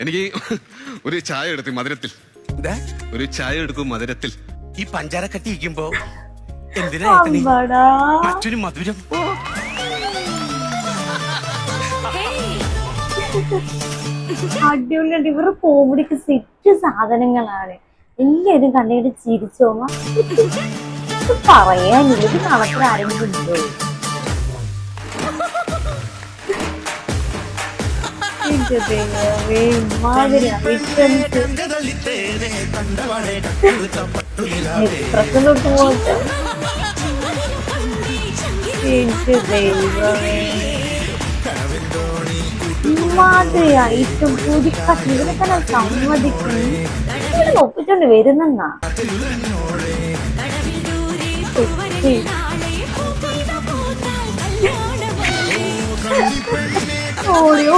എനിക്ക് ഒരു ചായ എടുത്തു മധുരത്തിൽ. ഒരു ചായ എടുക്കും മധുരത്തിൽ. ഈ പഞ്ചാര കട്ടിയിരിക്കുമ്പോ എന്തിനാ മറ്റൊരു മധുരം? അടിപൊളിയുണ്ട്. ഇവരുടെ കോമഡിക്ക് സെറ്റ് സാധനങ്ങളാണ്. എല്ലാരും കണ്ടിട്ട് ചിരിച്ചോമ പറയാനില്ല. ഇത് കണക്കിൽ ആരെങ്കിലും ഉണ്ടോ? ഇമാതിരി ഐറ്റം കൂടിക്കാട്ടി ഇവരൊക്കെ ഞാൻ സമ്മതിക്കുന്നു. ഇവര് നോക്കിച്ചോണ്ട് വരുന്നെന്നാ. ഓരോ